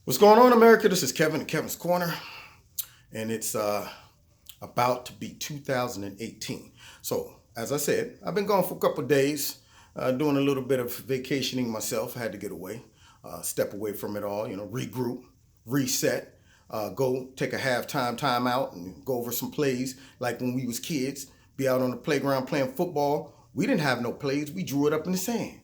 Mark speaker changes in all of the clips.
Speaker 1: What's going on, America? This is Kevin at Kevin's Corner, and it's about to be 2018. So, as I said, I've been gone for a couple of days, doing a little bit of vacationing myself. I had to get away, step away from it all, regroup, reset, go take a halftime time out and go over some plays like when we was kids, be out on the playground playing football. We didn't have no plays. We drew it up in the sand.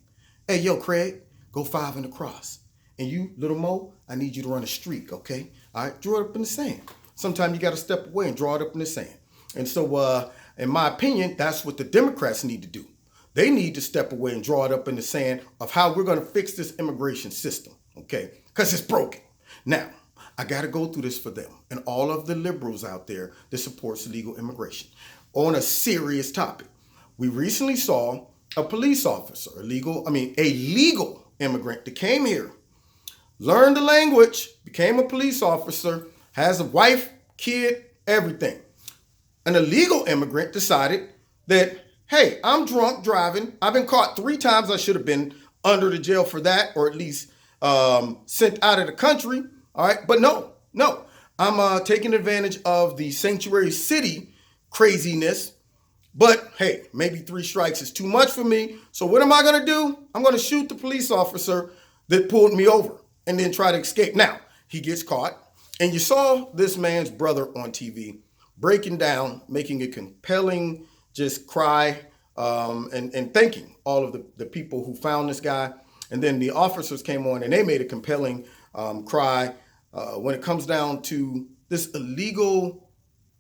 Speaker 1: Hey, yo, Craig, go 5 in the cross. And you, little Mo, I need you to run a streak, okay? All right, draw it up in the sand. Sometimes you got to step away and draw it up in the sand. And so, in my opinion, that's what the Democrats need to do. They need to step away and draw it up in the sand of how we're going to fix this immigration system, okay? Because it's broken. Now, I got to go through this for them and all of the liberals out there that supports legal immigration on a serious topic. We recently saw a police officer, a legal immigrant that came here, learned the language, became a police officer, has a wife, kid, everything. An illegal immigrant decided that, hey, I'm drunk driving. I've been caught 3 times. I should have been under the jail for that, or at least sent out of the country. All right. But no. I'm taking advantage of the sanctuary city craziness. But hey, maybe 3 strikes is too much for me. So what am I going to do? I'm going to shoot the police officer that pulled me over and then try to escape. Now, he gets caught. And you saw this man's brother on TV breaking down, making a compelling just cry, and thanking all of the people who found this guy. And then the officers came on and they made a compelling cry when it comes down to this illegal,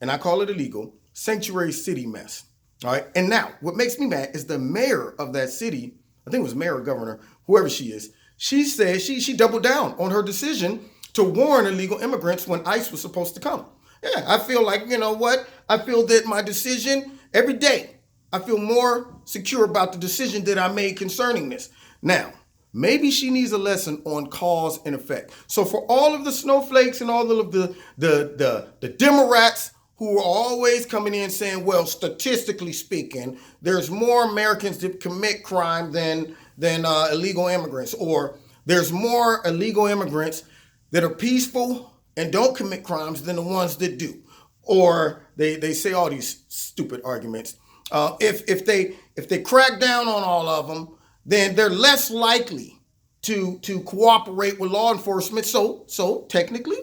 Speaker 1: and I call it illegal, sanctuary city mess. All right. And now what makes me mad is the mayor of that city, I think it was mayor or governor, whoever she is, she said she doubled down on her decision to warn illegal immigrants when ICE was supposed to come. Yeah, I feel like, you know what? I feel that my decision every day, I feel more secure about the decision that I made concerning this. Now, maybe she needs a lesson on cause and effect. So for all of the snowflakes and all of the Democrats who are always coming in saying, well, statistically speaking, there's more Americans that commit crime than illegal immigrants, or there's more illegal immigrants that are peaceful and don't commit crimes than the ones that do. Or they say all these stupid arguments. If they crack down on all of them, then they're less likely to cooperate with law enforcement. So technically,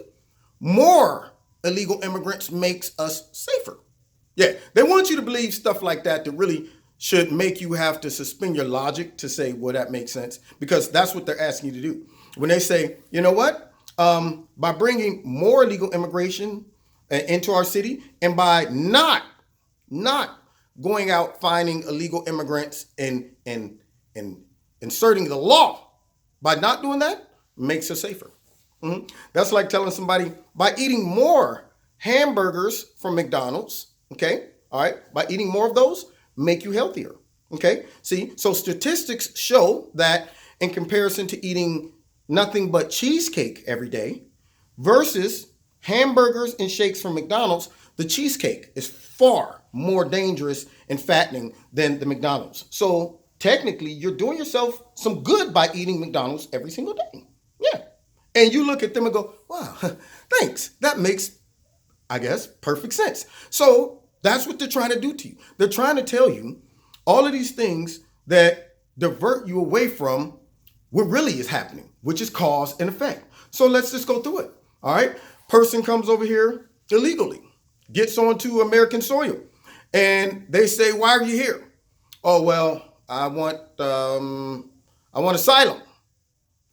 Speaker 1: more illegal immigrants makes us safer. Yeah, they want you to believe stuff like that really should make you have to suspend your logic to say, well, that makes sense, because that's what they're asking you to do. When they say, you know what, by bringing more illegal immigration into our city, and by not going out finding illegal immigrants and inserting the law, by not doing that, makes us safer. Mm-hmm. That's like telling somebody, by eating more hamburgers from McDonald's, okay, all right, by eating more of those, make you healthier, okay? See, so statistics show that in comparison to eating nothing but cheesecake every day versus hamburgers and shakes from McDonald's, the cheesecake is far more dangerous and fattening than the McDonald's. So technically, you're doing yourself some good by eating McDonald's every single day. Yeah. And you look at them and go, wow, thanks. That makes, I guess, perfect sense. So that's what they're trying to do to you. They're trying to tell you all of these things that divert you away from what really is happening, which is cause and effect. So let's just go through it. All right. Person comes over here illegally, gets onto American soil, and they say, why are you here? Oh, well, I want asylum.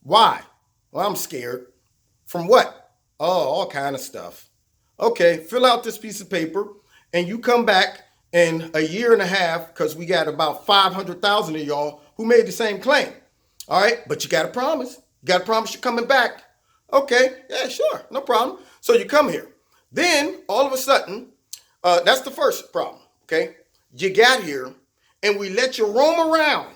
Speaker 1: Why? Well, I'm scared. From what? Oh, all kind of stuff. Okay, fill out this piece of paper, and you come back in a year and a half, because we got about 500,000 of y'all who made the same claim. All right, but you got to promise. You got to promise you're coming back. Okay, yeah, sure, no problem. So you come here. Then, all of a sudden, that's the first problem, okay? You got here, and we let you roam around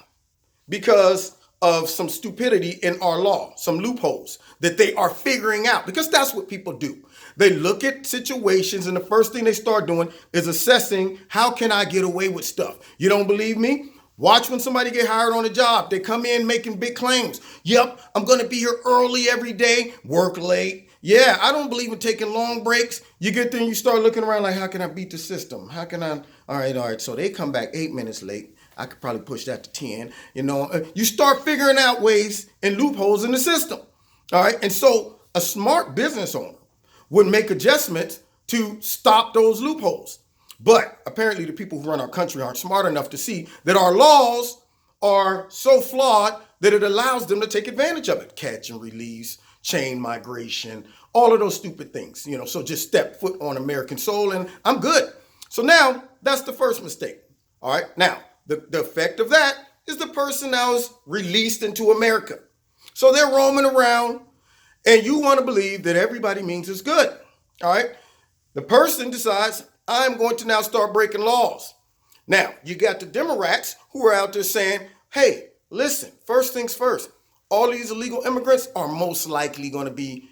Speaker 1: because of some stupidity in our law, some loopholes that they are figuring out, because that's what people do. They look at situations, and the first thing they start doing is assessing, how can I get away with stuff? You don't believe me? Watch when somebody get hired on a job. They come in making big claims. Yep, I'm going to be here early every day, work late. Yeah, I don't believe in taking long breaks. You get there and you start looking around like, how can I beat the system? How can I? All right. So they come back 8 minutes late. I could probably push that to 10. You start figuring out ways and loopholes in the system. All right. And so a smart business owner would make adjustments to stop those loopholes. But apparently the people who run our country aren't smart enough to see that our laws are so flawed that it allows them to take advantage of it. Catch and release, chain migration, all of those stupid things. So just step foot on American soil and I'm good. So now that's the first mistake. All right. Now, the effect of that is the person now is released into America. So they're roaming around and you want to believe that everybody means it's good. All right. The person decides, I'm going to now start breaking laws. Now, you got the Democrats who are out there saying, hey, listen, first things first, all these illegal immigrants are most likely going to be,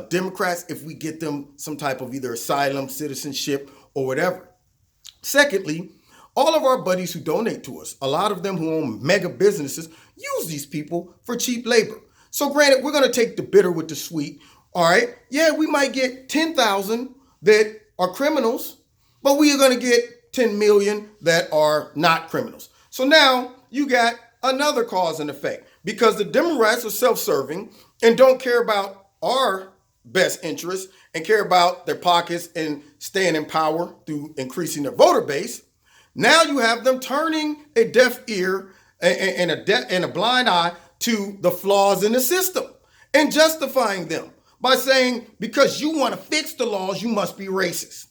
Speaker 1: Democrats if we get them some type of either asylum, citizenship, or whatever. Secondly, all of our buddies who donate to us, a lot of them who own mega businesses, use these people for cheap labor. So granted, we're going to take the bitter with the sweet. All right. Yeah, we might get 10,000 that are criminals, but we are going to get 10 million that are not criminals. So now you got another cause and effect because the Democrats are self-serving and don't care about our best interests and care about their pockets and staying in power through increasing their voter base. Now you have them turning a deaf ear and a blind eye to the flaws in the system and justifying them by saying, because you want to fix the laws, you must be racist.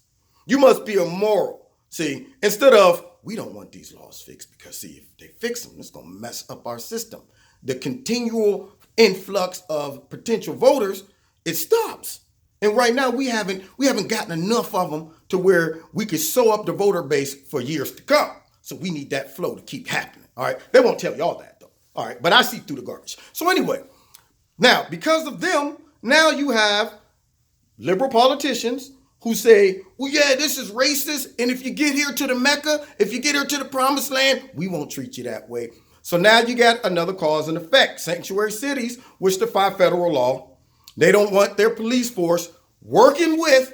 Speaker 1: You must be immoral. See, instead of, we don't want these laws fixed because, see, if they fix them, it's going to mess up our system. The continual influx of potential voters, it stops. And right now we haven't gotten enough of them to where we could sew up the voter base for years to come. So we need that flow to keep happening. All right. They won't tell you all that though. All right. But I see through the garbage. So anyway, now because of them, now you have liberal politicians who say, well, yeah, this is racist. And if you get here to the Mecca, if you get here to the promised land, we won't treat you that way. So now you got another cause and effect. Sanctuary cities, which defy federal law. They don't want their police force working with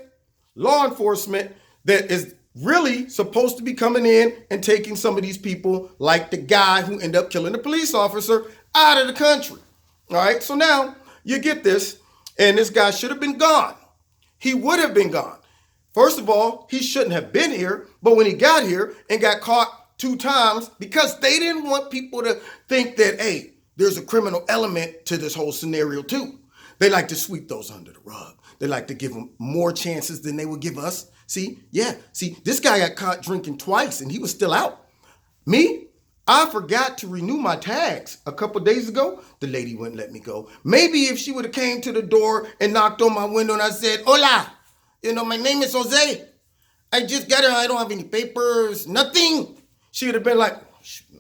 Speaker 1: law enforcement that is really supposed to be coming in and taking some of these people, like the guy who ended up killing the police officer, out of the country. All right. So now you get this, and this guy should have been gone. He would have been gone. First of all, he shouldn't have been here. But when he got here and got caught 2 times, because they didn't want people to think that, hey, there's a criminal element to this whole scenario too. They like to sweep those under the rug. They like to give them more chances than they would give us. See, this guy got caught drinking twice and he was still out. Me, I forgot to renew my tags a couple days ago. The lady wouldn't let me go. Maybe if she would have came to the door and knocked on my window and I said, hola, my name is Jose. I just got here. I don't have any papers, nothing. She would have been like,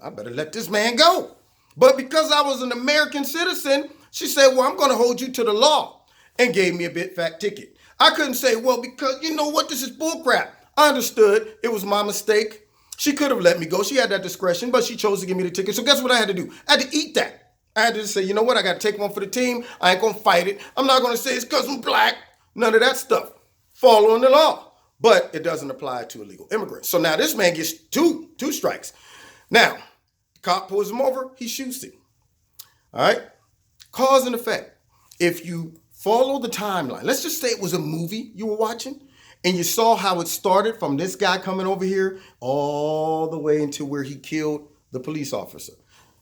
Speaker 1: I better let this man go. But because I was an American citizen, she said, well, I'm going to hold you to the law, and gave me a big fat ticket. I couldn't say, well, because you know what? This is bullcrap. I understood. It was my mistake. She could have let me go. She had that discretion, but she chose to give me the ticket. So guess what I had to do? I had to eat that. I had to just say, you know what? I got to take one for the team. I ain't going to fight it. I'm not going to say it's because I'm black. None of that stuff. Following the law. But it doesn't apply to illegal immigrants. So now this man gets two strikes. Now, the cop pulls him over. He shoots him. All right? Cause and effect. If you follow the timeline, let's just say it was a movie you were watching and you saw how it started from this guy coming over here all the way into where he killed the police officer.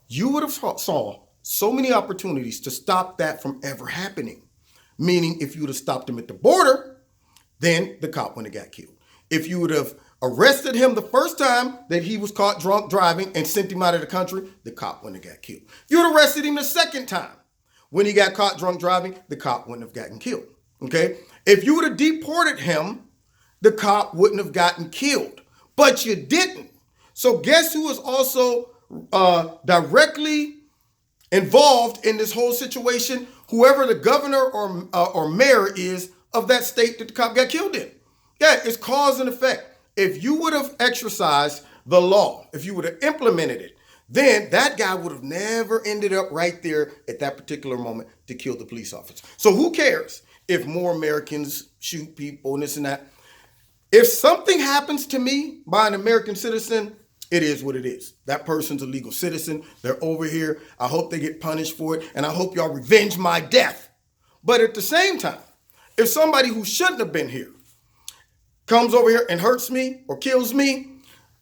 Speaker 1: You would have saw so many opportunities to stop that from ever happening. Meaning if you would have stopped him at the border, then the cop wouldn't have got killed. If you would have arrested him the first time that he was caught drunk driving and sent him out of the country, the cop wouldn't have got killed. If you would have arrested him the second time, when he got caught drunk driving, the cop wouldn't have gotten killed, okay? If you would have deported him, the cop wouldn't have gotten killed, but you didn't. So guess who is also directly involved in this whole situation? Whoever the governor or mayor is of that state that the cop got killed in. Yeah, it's cause and effect. If you would have exercised the law, if you would have implemented it, then that guy would have never ended up right there at that particular moment to kill the police officer. So who cares if more Americans shoot people and this and that? If something happens to me by an American citizen, it is what it is. That person's a legal citizen. They're over here. I hope they get punished for it, and I hope y'all revenge my death. But at the same time, if somebody who shouldn't have been here comes over here and hurts me or kills me,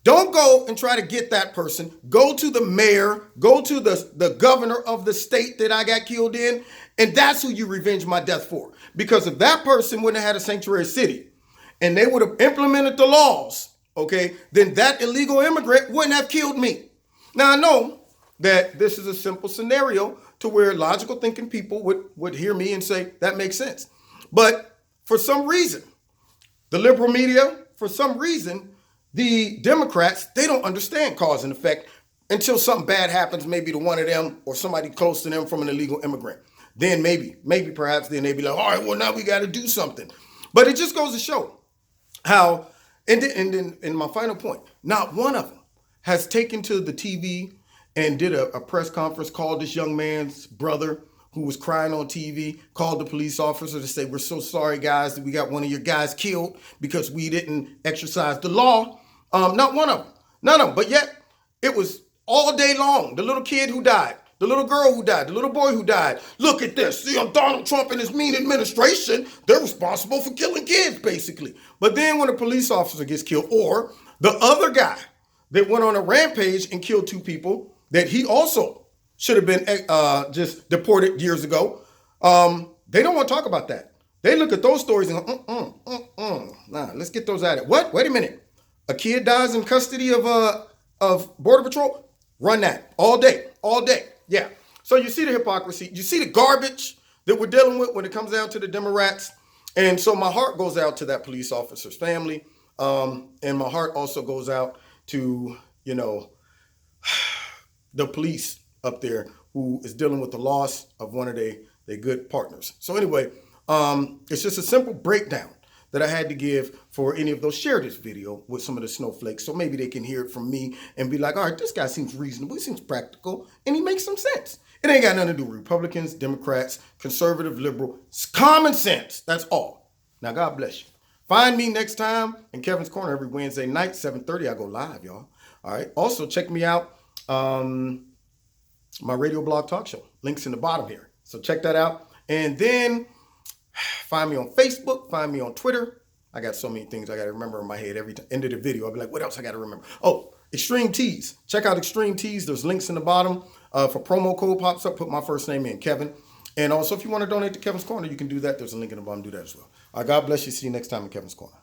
Speaker 1: don't go and try to get that person. Go to the mayor, go to the governor of the state that I got killed in, and that's who you revenge my death for. Because if that person wouldn't have had a sanctuary city and they would have implemented the laws, okay, then that illegal immigrant wouldn't have killed me. Now, I know that this is a simple scenario to where logical thinking people would hear me and say, that makes sense. But for some reason, the liberal media, for some reason, the Democrats, they don't understand cause and effect until something bad happens, maybe to one of them or somebody close to them from an illegal immigrant. Then perhaps then they'd be like, all right, well, now we got to do something. But it just goes to show how, and then in my final point, not one of them has taken to the TV and did a press conference, called this young man's brother who was crying on TV, called the police officer to say, we're so sorry, guys, that we got one of your guys killed because we didn't exercise the law. Not one of them. None of them. But yet, it was all day long. The little kid who died, the little girl who died, the little boy who died. Look at this. See, Donald Trump and his mean administration, they're responsible for killing kids, basically. But then when a police officer gets killed, or the other guy that went on a rampage and killed 2 people, that he also should have been just deported years ago, they don't want to talk about that. They look at those stories and go, nah, let's get those out of it. What? Wait a minute. A kid dies in custody of Border Patrol? Run that all day. Yeah. So you see the hypocrisy. You see the garbage that we're dealing with when it comes down to the Democrats. And so my heart goes out to that police officer's family. And my heart also goes out to, the police up there who is dealing with the loss of one of their good partners. So anyway, it's just a simple breakdown that I had to give for any of those. Share this video with some of the snowflakes so maybe they can hear it from me and be like, all right, this guy seems reasonable, he seems practical, and he makes some sense. It ain't got nothing to do with Republicans, Democrats, conservative, liberal. It's common sense. That's all. Now, God bless you. Find me next time in Kevin's Corner every Wednesday night, 7:30. I go live, y'all. All right. Also, check me out. My radio blog talk show. Links in the bottom here. So check that out. And then find me on Facebook. Find me on Twitter. I got so many things I got to remember in my head every end of the video. I'll be like, what else I got to remember? Oh, Extreme Tees. Check out Extreme Tees. There's links in the bottom. For promo code pops up, put my first name in, Kevin. And also, if you want to donate to Kevin's Corner, you can do that. There's a link in the bottom. Do that as well. All right, God bless you. See you next time in Kevin's Corner.